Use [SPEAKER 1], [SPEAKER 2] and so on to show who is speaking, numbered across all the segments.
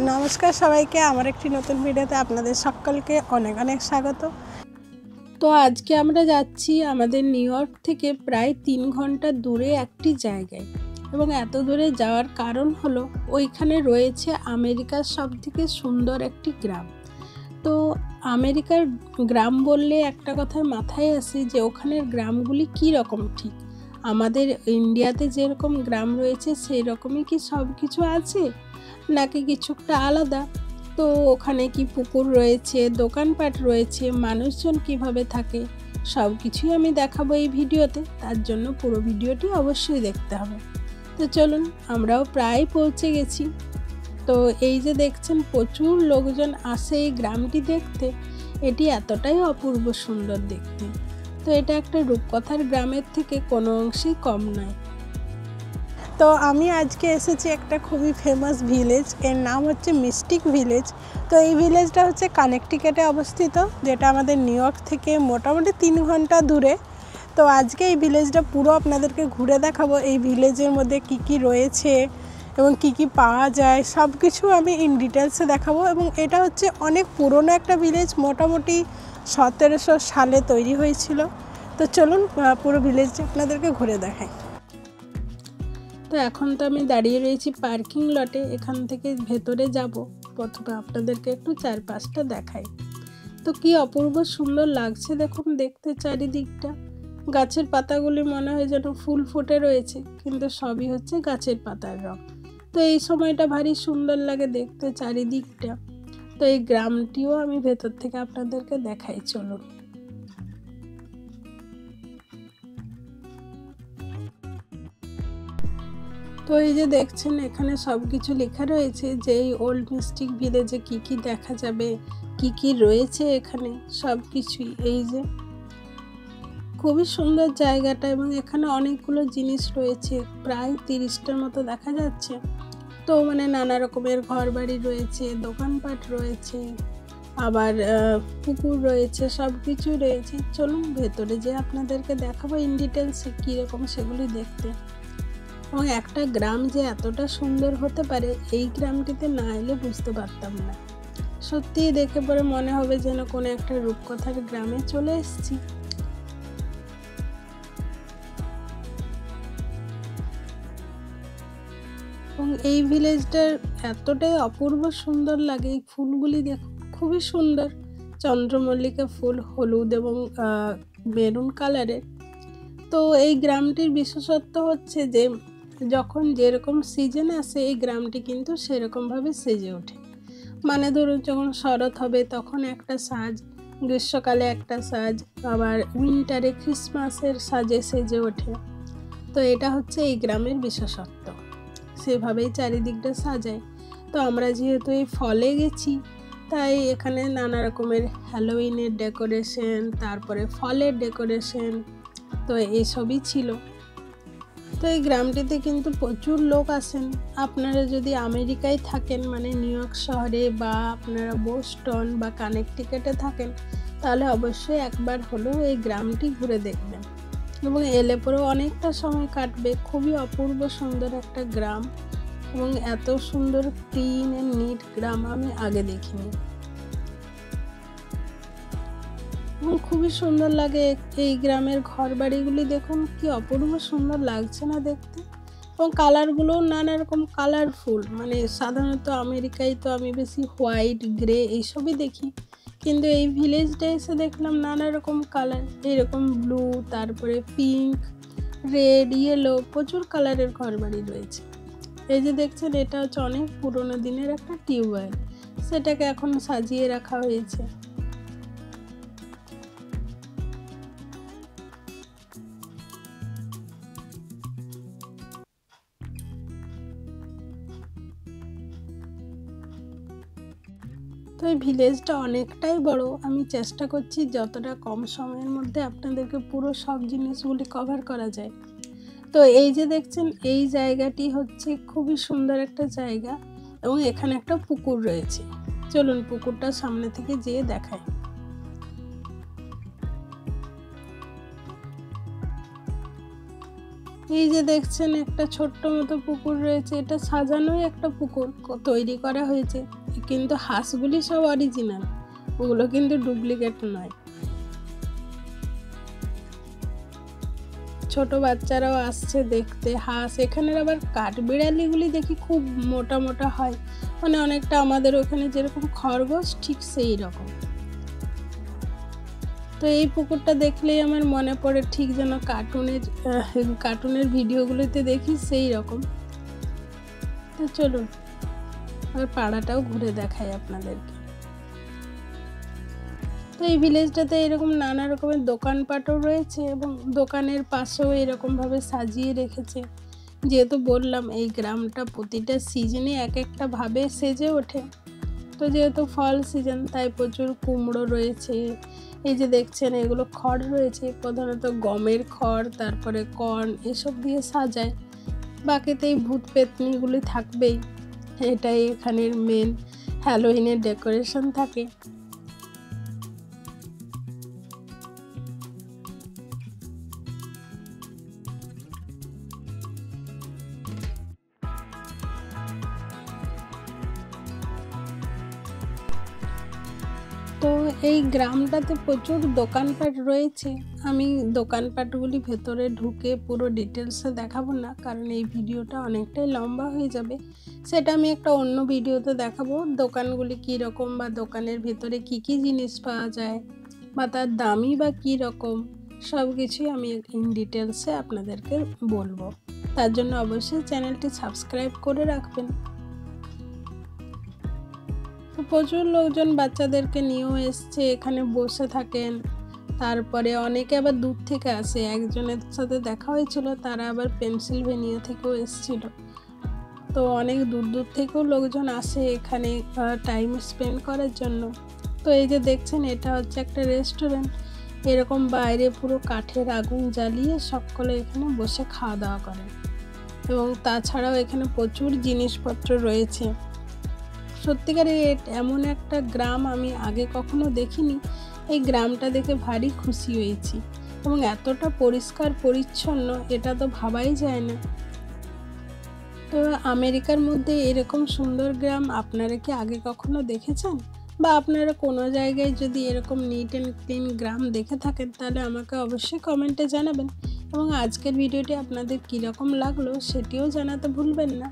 [SPEAKER 1] নমস্কার সবাইকে, আমার একটি নতুন ভিডিওতে আপনাদের সকলকে অনেক অনেক স্বাগত। তো আজকে আমরা যাচ্ছি আমাদের নিউ ইয়র্ক থেকে প্রায় 3 ঘন্টা দূরে একটি জায়গায়, এবং এত দূরে যাওয়ার কারণ হলো ওইখানে রয়েছে আমেরিকার সবথেকে সুন্দর একটি গ্রাম। তো আমেরিকার গ্রাম বললে একটা কথা মাথায় আসে যে ওখানের গ্রামগুলি কী রকম, ঠিক আমাদের ইন্ডিয়াতে যেরকম গ্রাম রয়েছে সেই রকমই কি সব কিছু আছে নাকি কিছুটা আলাদা। তো ওখানে কি পুকুর রয়েছে, দোকানপাট রয়েছে, মানুষজন কিভাবে থাকে, সব কিছুই আমি দেখাবো এই ভিডিওতে। তার জন্য পুরো ভিডিওটি অবশ্যই দেখতে হবে। তো চলুন, আমরাও প্রায় পৌঁছে গেছি। তো এই যে দেখছেন প্রচুর লোকজন আসে এই গ্রামটি দেখতে। এটি এতটাই অপূর্ব সুন্দর দেখতে। তো এটা একটা রূপকথার গ্রামের থেকে কোনো অংশেই কম নয়। তো আমি আজকে এসেছি একটা খুবই ফেমাস ভিলেজ, এর নাম হচ্ছে মিস্টিক ভিলেজ। তো এই ভিলেজটা হচ্ছে কানেকটিকাটে অবস্থিত, যেটা আমাদের নিউ ইয়র্ক থেকে মোটামুটি 3 ঘন্টা দূরে। তো আজকে এই ভিলেজটা পুরো আপনাদেরকে ঘুরে দেখাবো। এই ভিলেজের মধ্যে কি কি রয়েছে এবং কি কি পাওয়া যায় সব কিছু আমি ইন ডিটেলসে দেখাবো। এবং এটা হচ্ছে অনেক পুরনো একটা ভিলেজ, মোটামুটি 1700 সালে তৈরি হয়েছিল। তো চলুন পুরো ভিলেজটা আপনাদেরকে ঘুরে দেখাই। তো এখন তো আমি দাঁড়িয়ে রয়েছি পার্কিং লটে। এখান থেকে ভেতরে যাব। প্রথমে আপনাদেরকে একটু চারপাশটা দেখাই। তো কি অপূর্ব সুন্দর লাগছে দেখুন দেখতে চারিদিকটা। গাছের পাতাগুলি মনে হয় যেন ফুল ফুটে রয়েছে, কিন্তু সবই হচ্ছে গাছের পাতার রং। তো এই সময়টা ভারী সুন্দর লাগে দেখতে চারিদিকটা। তো এই গ্রামটিও আমি ভেতর থেকে আপনাদেরকে দেখাই, চলুন। তো এই যে দেখছেন এখানে সব কিছু লেখা রয়েছে যে এই ওল্ড মিস্টিক ভিলেজে কি কি দেখা যাবে, কি কি রয়েছে এখানে সব কিছুই। এই যে খুবই সুন্দর জায়গাটা, এবং এখানে অনেকগুলো জিনিস রয়েছে, প্রায় 30টার মতো দেখা যাচ্ছে। তো মানে নানা রকমের ঘর বাড়ি রয়েছে, দোকানপাট রয়েছে, আবার পুকুর রয়েছে, সব কিছু রয়েছে। চলুন ভেতরে যে আপনাদেরকে দেখাবো ইন ডিটেলসে কীরকম সেগুলি দেখতে। এবং একটা গ্রাম যে এতটা সুন্দর হতে পারে এই গ্রামটিতে না এলে বুঝতে পারতাম না। সত্যিই দেখে পরে মনে হবে যেন কোনো একটা রূপকথার গ্রামে চলে এসেছি। এবং এই ভিলেজটার এতটাই অপূর্ব সুন্দর লাগে। এই ফুলগুলি দেখুন খুবই সুন্দর, চন্দ্রমল্লিকা ফুল, হলুদ এবং মেরুন কালারের। তো এই গ্রামটির বিশেষত্ব হচ্ছে যে যখন যেরকম সিজন আসে এই গ্রামটি কিন্তু সেরকমভাবে সেজে ওঠে। মানে ধরুন যখন শরৎ হবে তখন একটা সাজ, গ্রীষ্মকালে একটা সাজ, আবার উইন্টারে ক্রিসমাসের সাজে সেজে ওঠে। তো এটা হচ্ছে এই গ্রামের বিশেষত্ব, সেভাবেই চারিদিকটা সাজায়। তো আমরা যেহেতু এই ফলে গেছি তাই এখানে নানা রকমের হ্যালোউইনের ডেকোরেশন, তারপরে ফলের ডেকোরেশন, তো এইসবই ছিল। তো এই গ্রামটিতে কিন্তু প্রচুর লোক আসেন। আপনারা যদি আমেরিকায় থাকেন, মানে নিউ ইয়র্ক শহরে, বা আপনারা বোস্টন বা কানেকটিকাটে থাকেন, তাহলে অবশ্যই একবার হলেও এই গ্রামটি ঘুরে দেখবেন, এবং এলে পরেও অনেকটা সময় কাটবে। খুবই অপূর্ব সুন্দর একটা গ্রাম, এবং এত সুন্দর ক্লিন অ্যান্ড নিট গ্রাম আমি আগে দেখিনি। খুবই সুন্দর লাগে এই গ্রামের ঘর বাড়িগুলি দেখুন কি অপূর্ব সুন্দর লাগছে না দেখতে। এবং কালারগুলো নানা রকম কালারফুল। মানে সাধারণত আমেরিকায় তো আমি বেশি হোয়াইট, গ্রে এইসবই দেখি, কিন্তু এই ভিলেজটা এসে দেখলাম নানা রকম কালার, এইরকম ব্লু, তারপরে পিঙ্ক, রেড, ইয়েলো, প্রচুর কালারের ঘর বাড়ি রয়েছে। এই যে দেখছেন এটা হচ্ছে অনেক পুরোনো দিনের একটা টিউবওয়েল, সেটাকে এখন সাজিয়ে রাখা হয়েছে। তো এই ভিলেজটা অনেকটাই বড়। আমি চেষ্টা করছি যতটা কম সময়ের মধ্যে আপনাদেরকে পুরো সব জিনিসগুলি কভার করা যায়। তো এই যে দেখছেন এই জায়গাটি হচ্ছে খুবই সুন্দর একটা জায়গা, এবং এখানে একটা পুকুর রয়েছে। চলুন পুকুরটা সামনে থেকে যেয়ে দেখাই। এই যে দেখছেন একটা ছোট্ট মতো পুকুর রয়েছে, এটা সাজানোই একটা পুকুর তৈরি করা হয়েছে, কিন্তু হাঁসগুলি সব অরিজিনাল, ওগুলো কিন্তু ডুপ্লিকেট নয়। ছোট বাচ্চারাও আসছে দেখতে হাঁস। এখানের আবার কাঠবিড়ালিগুলি দেখি খুব মোটা মোটা হয়, মানে অনেকটা আমাদের ওখানে যেরকম খরগোশ ঠিক সেই রকম। তো এই পুকুরটা দেখলেই আমার মনে পড়ে ঠিক যেন কার্টুনের ভিডিওগুলোতে দেখি সেই রকম। তো চলুন আর পাড়াটাও ঘুরে দেখাই আপনাদেরকে। তো এই ভিলেজটাতে এরকম নানা রকমের দোকানপাটও রয়েছে এবং দোকানের পাশেও এরকমভাবে সাজিয়ে রেখেছে। যেহেতু বললাম এই গ্রামটা প্রতিটা সিজনে এক একটা ভাবে সেজে ওঠে, তো যেহেতু ফল সিজন তাই প্রচুর কুমড়ো রয়েছে। এই যে দেখছেন এগুলো খড় রয়েছে, প্রধানত গমের খড়, তারপরে কর্ন এসব দিয়ে সাজায়। বাকিতে এই ভূত পেতনিগুলি থাকবেই, এটাই এখানের মেন হ্যালোইনের ডেকোরেশন থাকে। তো এই গ্রামটাতে প্রচুর দোকানপাট রয়েছে। আমি দোকানপাটগুলি ভেতরে ঢুকে পুরো ডিটেলসে দেখাবো না, কারণ এই ভিডিওটা অনেকটাই লম্বা হয়ে যাবে। সেটা আমি একটা অন্য ভিডিওতে দেখাবো, দোকানগুলি কীরকম বা দোকানের ভেতরে কি কি জিনিস পাওয়া যায় বা তার দামই বা কী রকম, সব কিছুই আমি ইন ডিটেলসে আপনাদেরকে বলবো। তার জন্য অবশ্যই চ্যানেলটি সাবস্ক্রাইব করে রাখবেন। তো প্রচুর লোকজন বাচ্চাদেরকে নিয়েও এসছে, এখানে বসে থাকেন। তারপরে অনেকে আবার দূর থেকে আসে, একজনের সাথে দেখা হয়েছিল তারা আবার পেনসিলভেনিয়া থেকেও এসেছিল। তো অনেক দূর দূর থেকেও লোকজন আসে এখানে টাইম স্পেন্ড করার জন্য। তো এই যে দেখছেন এটা হচ্ছে একটা রেস্টুরেন্ট, এরকম বাইরে পুরো কাঠের আগুন জ্বালিয়ে সকলে এখানে বসে খাওয়া দাওয়া করে। এবং তাছাড়াও এখানে প্রচুর জিনিসপত্র রয়েছে। সত্যিকারের এমন একটা গ্রাম আমি আগে কখনো দেখিনি। এই গ্রামটা দেখে ভারী খুশি হয়েছি এবং এতটা পরিষ্কার পরিচ্ছন্ন এটা তো ভাবাই যায় না। তো আমেরিকার মধ্যে এরকম সুন্দর গ্রাম আপনারা কি আগে কখনো দেখেছেন, বা আপনারা কোনো জায়গায় যদি এরকম নিট অ্যান্ড ক্লিন গ্রাম দেখে থাকেন তাহলে আমাকে অবশ্যই কমেন্টে জানাবেন। এবং আজকের ভিডিওটি আপনাদের কীরকম লাগলো সেটিও জানাতে ভুলবেন না।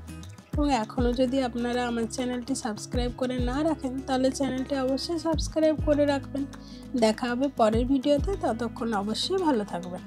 [SPEAKER 1] এবং এখনও যদি আপনারা আমার চ্যানেলটি সাবস্ক্রাইব করে না রাখেন তাহলে চ্যানেলটি অবশ্যই সাবস্ক্রাইব করে রাখবেন। দেখা হবে পরের ভিডিওতে, ততক্ষণ অবশ্যই ভালো থাকবেন।